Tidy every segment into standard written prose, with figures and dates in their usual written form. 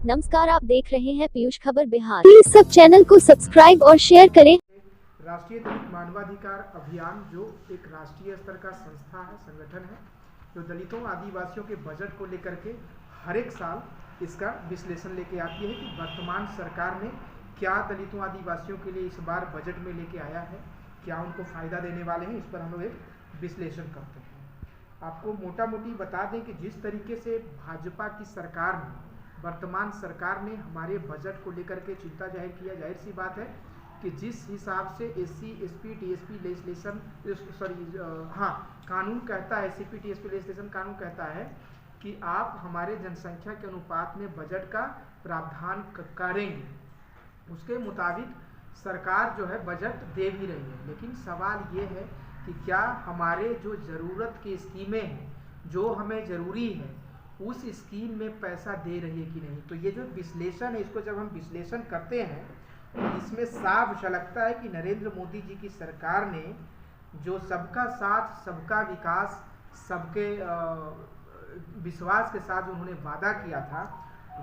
नमस्कार, आप देख रहे हैं पीयूष खबर बिहार। प्लीज सब चैनल को सब्सक्राइब और शेयर करें। राष्ट्रीय दलित मानवाधिकार अभियान जो एक राष्ट्रीय स्तर का संस्था है, संगठन है, जो दलितों आदिवासियों के बजट को लेकर के हर एक साल इसका विश्लेषण लेके आती है कि वर्तमान सरकार ने क्या दलितों आदिवासियों के लिए इस बार बजट में लेके आया है, क्या उनको फायदा देने वाले हैं। इस पर हम लोग एक विश्लेषण करते हैं। आपको मोटा मोटी बता दें कि जिस तरीके से भाजपा की सरकार ने, वर्तमान सरकार ने हमारे बजट को लेकर के चिंता जाहिर किया, जाहिर सी बात है कि जिस हिसाब से एससी एसपी टीएसपी लेजिस्लेशन कानून कहता है, एससी टीएसपी लेजिस्लेशन कानून कहता है कि आप हमारे जनसंख्या के अनुपात में बजट का प्रावधान करेंगे, उसके मुताबिक सरकार जो है बजट दे भी रही है। लेकिन सवाल ये है कि क्या हमारे जो ज़रूरत की स्कीमें हैं, जो हमें ज़रूरी है, उस स्कीम में पैसा दे रही है कि नहीं। तो ये जो विश्लेषण है, इसको जब हम विश्लेषण करते हैं तो इसमें साफ झलकता है कि नरेंद्र मोदी जी की सरकार ने जो सबका साथ सबका विकास सबके विश्वास के साथ जो उन्होंने वादा किया था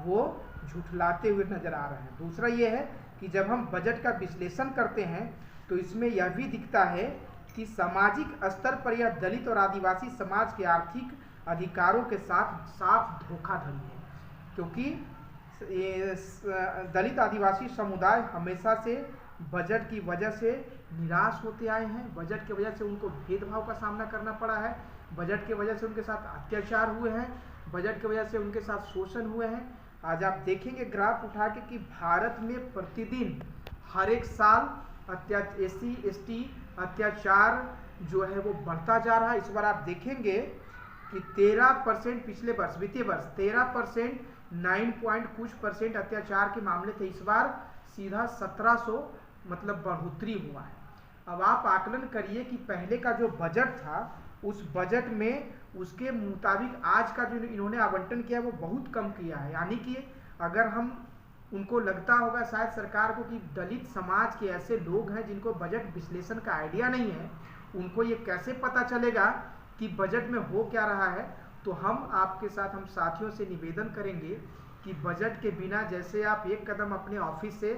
वो झुठलाते हुए नजर आ रहे हैं। दूसरा ये है कि जब हम बजट का विश्लेषण करते हैं तो इसमें यह भी दिखता है कि सामाजिक स्तर पर यह दलित और आदिवासी समाज के आर्थिक अधिकारों के साथ साफ धोखाधड़ी है, क्योंकि दलित आदिवासी समुदाय हमेशा से बजट की वजह से निराश होते आए हैं। बजट की वजह से उनको भेदभाव का सामना करना पड़ा है, बजट की वजह से उनके साथ अत्याचार हुए हैं, बजट की वजह से उनके साथ शोषण हुए हैं। आज आप देखेंगे ग्राफ उठा के कि भारत में प्रतिदिन हर एक साल एससी एसटी अत्याचार जो है वो बढ़ता जा रहा है। इस बार आप देखेंगे कि 13% पिछले वर्ष, वित्तीय वर्ष 13%, 9 पॉइंट कुछ % अत्याचार के मामले थे। इस बार सीधा 1700 मतलब बढ़ोतरी हुआ है। अब आप आकलन करिए कि पहले का जो बजट था उस बजट में उसके मुताबिक आज का जो इन्होंने आवंटन किया वो बहुत कम किया है। यानी कि अगर हम उनको लगता होगा शायद सरकार को कि दलित समाज के ऐसे लोग हैं जिनको बजट विश्लेषण का आइडिया नहीं है, उनको ये कैसे पता चलेगा कि बजट में हो क्या रहा है। तो हम आपके साथ, हम साथियों से निवेदन करेंगे कि बजट के बिना जैसे आप एक कदम अपने ऑफिस से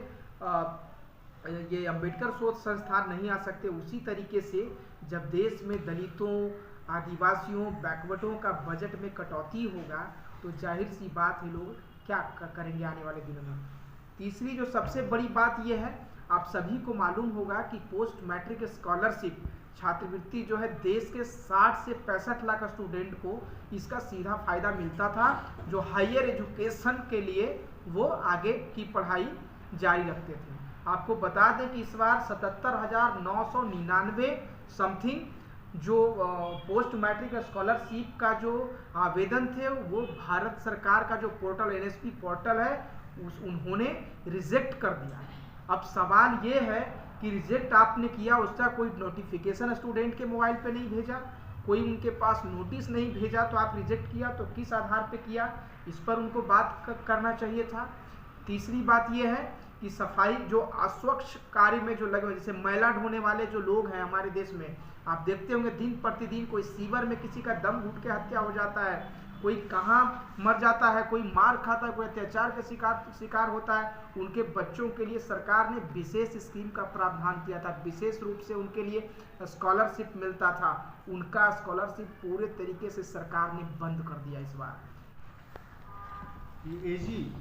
ये अंबेडकर शोध संस्थान नहीं आ सकते, उसी तरीके से जब देश में दलितों आदिवासियों बैकवर्डों का बजट में कटौती होगा तो जाहिर सी बात है लोग क्या करेंगे आने वाले दिनों में। तीसरी जो सबसे बड़ी बात यह है, आप सभी को मालूम होगा कि पोस्ट मैट्रिक स्कॉलरशिप छात्रवृत्ति जो है देश के 60 से 65 लाख स्टूडेंट को इसका सीधा फायदा मिलता था, जो हायर एजुकेशन के लिए वो आगे की पढ़ाई जारी रखते थे। आपको बता दें कि इस बार 77,999 समथिंग जो पोस्ट मैट्रिक स्कॉलरशिप का जो आवेदन थे वो भारत सरकार का जो पोर्टल एनएसपी पोर्टल है उन्होंने रिजेक्ट कर दिया है। अब सवाल ये है कि रिजेक्ट आपने किया, उसका कोई नोटिफिकेशन स्टूडेंट के मोबाइल पे नहीं भेजा, कोई उनके पास नोटिस नहीं भेजा, तो आप रिजेक्ट किया तो किस आधार पे किया, इस पर उनको बात करना चाहिए था। तीसरी बात यह है कि सफाई जो अस्वच्छ कार्य में जो लगे, जैसे मैला ढोने वाले जो लोग हैं हमारे देश में, आप देखते होंगे दिन प्रतिदिन कोई सीवर में किसी का दम घुट के हत्या हो जाता है, कोई कहाँ मर जाता है, कोई मार खाता है, कोई अत्याचार का शिकार होता है। उनके बच्चों के लिए सरकार ने विशेष स्कीम का प्रावधान किया था, विशेष रूप से उनके लिए स्कॉलरशिप मिलता था। उनका स्कॉलरशिप पूरे तरीके से सरकार ने बंद कर दिया इस बार। एजी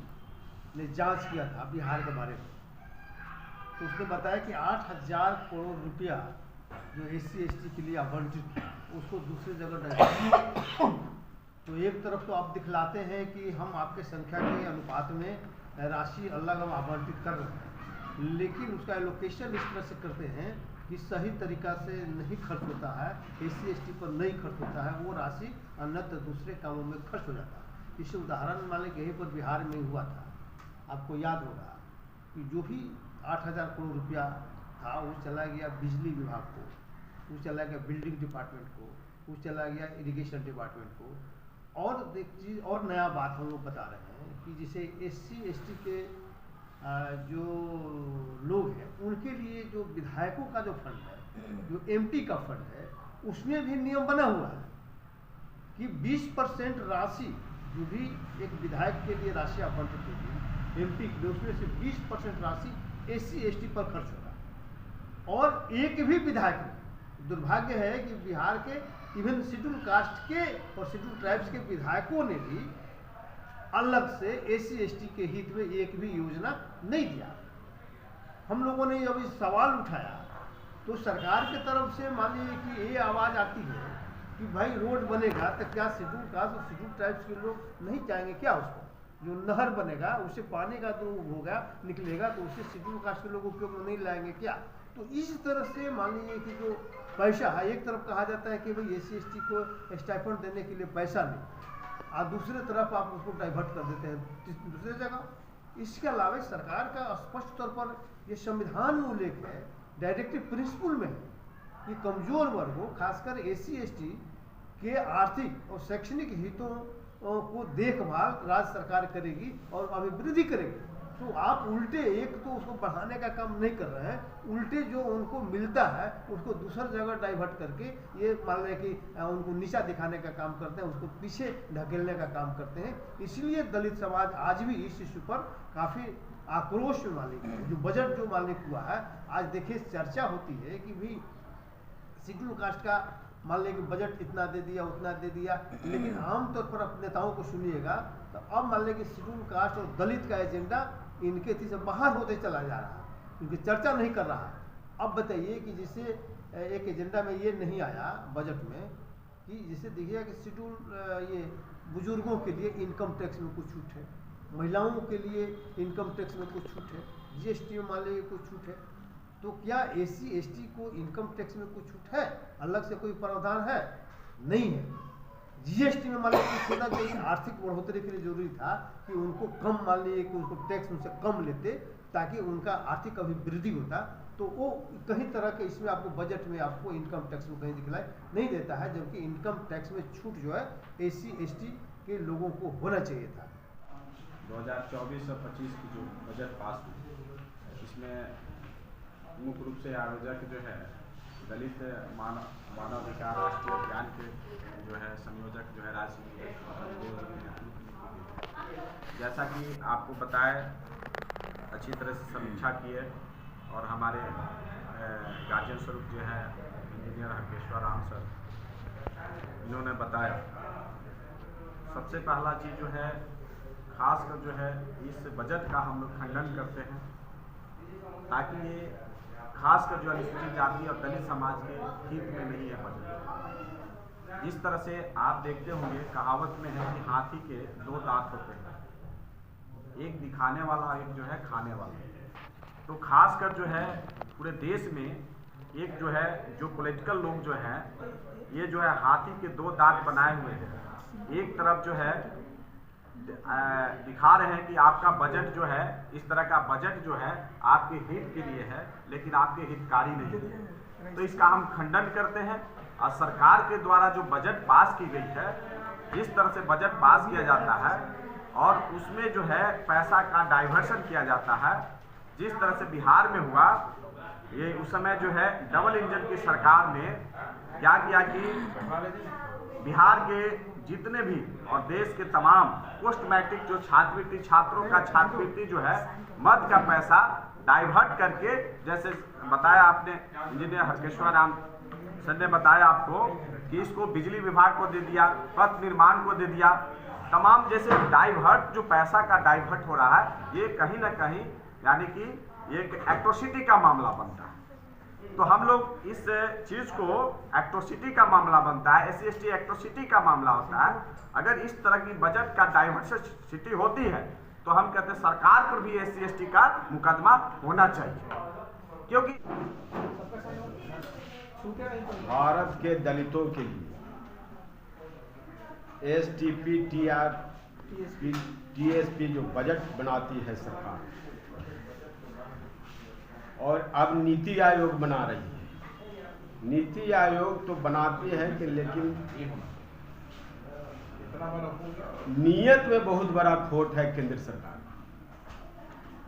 ने जांच किया था बिहार के बारे में, तो उसने बताया कि 8,000 करोड़ रुपया जो एससी एसटी के लिए आवंटित है उसको दूसरी जगह नहीं। तो एक तरफ तो आप दिखलाते हैं कि हम आपके संख्या के अनुपात में राशि अलग हम आवंटित कर रहे हैं, लेकिन उसका एलोकेशन इस तरह से करते हैं कि सही तरीका से नहीं खर्च होता है, एससी एसटी पर नहीं खर्च होता है, वो राशि अन्यत्र दूसरे कामों में खर्च हो जाता है। इसे उदाहरण मान लें यहीं पर बिहार में हुआ था, आपको याद होगा कि जो भी 8,000 करोड़ रुपया था वो चला गया बिजली विभाग को, वो चला गया बिल्डिंग डिपार्टमेंट को, वो चला गया इरिगेशन डिपार्टमेंट को। और एक चीज़ और नया बात हम लोग बता रहे हैं कि जैसे एससी एसटी के जो लोग हैं उनके लिए जो विधायकों का जो फंड है, जो एमपी का फंड है, उसमें भी नियम बना हुआ है कि 20% राशि जो भी एक विधायक के लिए राशि आवंटित होगी MP के लिए, उसमें से 20% राशि SC/ST पर खर्च होगा। और एक भी विधायक ने, दुर्भाग्य है कि बिहार के इवन शेड्यूल कास्ट के और शेड्यूल ट्राइब्स के विधायकों ने भी अलग से SC/ST के हित में एक भी योजना नहीं दिया। हम लोगों ने जब इस सवाल उठाया तो सरकार की तरफ से मान लीजिए कि ये आवाज़ आती है कि भाई रोड बनेगा तो क्या शेड्यूल कास्ट और शेड्यूल ट्राइब्स के लोग नहीं चाहेंगे क्या? उसको जो नहर बनेगा उससे पानी का तो होगा निकलेगा तो उससे शेड्यूल कास्ट के लोग उपयोग में नहीं लाएंगे क्या? तो इस तरह से मान लीजिए कि जो पैसा है, एक तरफ कहा जाता है कि भाई SC/ST को स्टाइपेंड देने के लिए पैसा नहीं, और दूसरी तरफ आप उसको डाइवर्ट कर देते हैं दूसरी जगह। इसके अलावा सरकार का स्पष्ट तौर पर ये संविधान में उल्लेख है, डायरेक्टिव प्रिंसिपल में है कि कमजोर वर्गों खासकर SC/ST के आर्थिक और शैक्षणिक हितों को देखभाल राज्य सरकार करेगी और अभिवृद्धि करेगी। तो आप उल्टे एक तो उसको बढ़ाने का काम नहीं कर रहे हैं, उल्टे जो उनको मिलता है उसको दूसरी जगह डाइवर्ट करके ये मान लें कि उनको नीचा दिखाने का काम करते हैं, उसको पीछे ढकेलने का काम करते हैं। इसलिए दलित समाज आज भी इस इश्यू पर काफ़ी आक्रोश में मालिक है। जो बजट जो मालिक हुआ है, आज देखिए चर्चा होती है कि भी शेड्यूल कास्ट का मान लें कि बजट इतना दे दिया उतना दे दिया, लेकिन आमतौर पर आप नेताओं को सुनिएगा तो अब मान लें कि शेड्यूल कास्ट और दलित का एजेंडा इनके थी से बाहर होते चला जा रहा है, क्योंकि चर्चा नहीं कर रहा है। अब बताइए कि जैसे एक एजेंडा में ये नहीं आया बजट में कि जैसे देखिएगा कि शेड्यूल ये बुजुर्गों के लिए इनकम टैक्स में कुछ छूट है, महिलाओं के लिए इनकम टैक्स में कुछ छूट है, GST में मान लीजिए कुछ छूट है। तो क्या SC/ST को इनकम टैक्स में कुछ छूट है? अलग से कोई प्रावधान है? नहीं है। GST में मान लीजिए कुछ होना चाहिए, आर्थिक बढ़ोतरी के लिए जरूरी था कि उनको कम मान लीजिए कि उनको टैक्स उनसे कम लेते ताकि उनका आर्थिक अभिवृद्धि होता। तो वो कहीं तरह के इसमें आपको बजट में आपको इनकम टैक्स में कहीं दिखलाई नहीं देता है, जबकि इनकम टैक्स में छूट जो है SC/ST के लोगों को होना चाहिए था। 2024 और 25 की जो बजट पास हुई, इसमें मुख्य रूप से आयोजक जो है दलित मानवाधिकार राष्ट्रीय अभियान के जो है संयोजक जो है राज्य, जैसा कि आपको बताए अच्छी तरह से समीक्षा की है और हमारे गार्जियन स्वरूप जो है इंजीनियर हरकेश्वर राम सर, इन्होंने बताया। सबसे पहला चीज़ जो है खासकर जो है इस बजट का हम लोग खंडन करते हैं, ताकि ये खासकर जो अनुसूचित जाति और दलित समाज के हित में नहीं है बजट। जिस तरह से आप देखते होंगे कहावत में है कि हाथी के 2 दांत होते हैं, एक दिखाने वाला एक जो है खाने वाला। तो खासकर जो है पूरे देश में एक जो है जो पॉलिटिकल लोग जो हैं ये जो है हाथी के 2 दांत बनाए हुए हैं। एक तरफ जो है दिखा रहे हैं कि आपका बजट जो है इस तरह का बजट जो है आपके हित के लिए है, लेकिन आपके हितकारी नहीं है। तो इसका हम खंडन करते हैं। और सरकार के द्वारा जो बजट पास की गई है, जिस तरह से बजट पास किया जाता है और उसमें जो है पैसा का डाइवर्शन किया जाता है, जिस तरह से बिहार में हुआ, ये उस समय जो है डबल इंजन की सरकार ने क्या किया कि बिहार के जितने भी और देश के तमाम पोस्ट मैट्रिक जो छात्रवृत्ति छात्रों का छात्रवृत्ति जो है मद का पैसा डाइवर्ट करके, जैसे बताया आपने इंजीनियर हरकेश्वर राम सर ने बताया आपको कि इसको बिजली विभाग को दे दिया, पथ निर्माण को दे दिया, तमाम जैसे डाइवर्ट जो पैसा का डाइवर्ट हो रहा है, ये कहीं ना कहीं यानी कि एक एट्रोसिटी का मामला बनता है। तो हम लोग इस चीज़ को एट्रोसिटी का मामला बनता है, SC/ST एट्रोसिटी का मामला होता है। अगर इस तरह की बजट का डाइवर्सिटी होती है तो हम कहते हैं सरकार पर भी SC/ST का मुकदमा होना चाहिए, क्योंकि भारत के दलितों के लिए STP TSP जो बजट बनाती है सरकार, और अब नीति आयोग बना रही है। नीति आयोग तो बनाती है कि लेकिन नीयत में बहुत बड़ा खोट है केंद्र सरकार।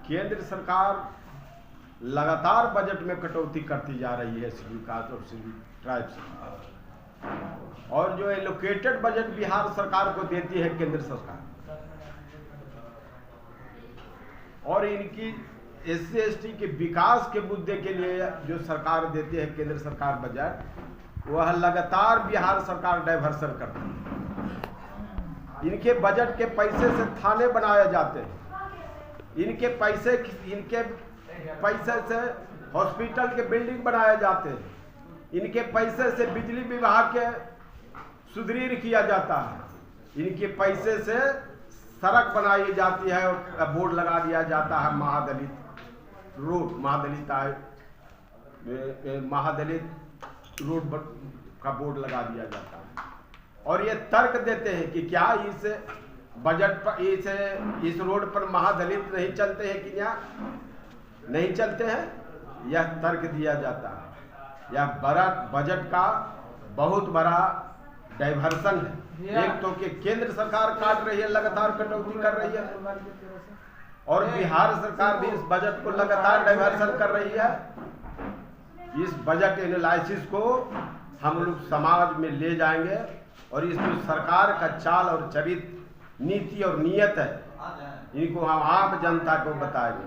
केंद्र सरकार लगातार बजट में कटौती करती जा रही है शेड्यूल कास्ट और शेड्यूल ट्राइब्स, और जो एलोकेटेड बजट बिहार सरकार को देती है केंद्र सरकार, और इनकी SC/ST के विकास के मुद्दे के लिए जो सरकार देती है केंद्र सरकार बजट, वह लगातार बिहार सरकार डाइवर्सन करती है। इनके बजट के पैसे से थाने बनाए जाते हैं, इनके पैसे से हॉस्पिटल के बिल्डिंग बनाए जाते हैं, इनके पैसे से बिजली विभाग के सुदृढ़ किया जाता है, इनके पैसे से सड़क बनाई जाती है और बोर्ड लगा दिया जाता है महादलित रोड, महादलित रोड का बोर्ड लगा दिया जाता है। और ये तर्क देते हैं कि क्या इस बजट पर इस रोड पर महादलित नहीं चलते हैं कि क्या नहीं चलते हैं, यह तर्क दिया जाता है। यह बड़ा बजट का बहुत बड़ा डाइवर्सन है। एक तो कि केंद्र सरकार काट रही है, लगातार कटौती कर रही है, और बिहार सरकार भी इस बजट को लगातार डाइवर्सन कर रही है। इस बजट एनालिसिस को हम लोग समाज में ले जाएंगे और इस जो सरकार का चाल और चरित्र, नीति और नीयत है, इनको हम आम जनता को बताएंगे।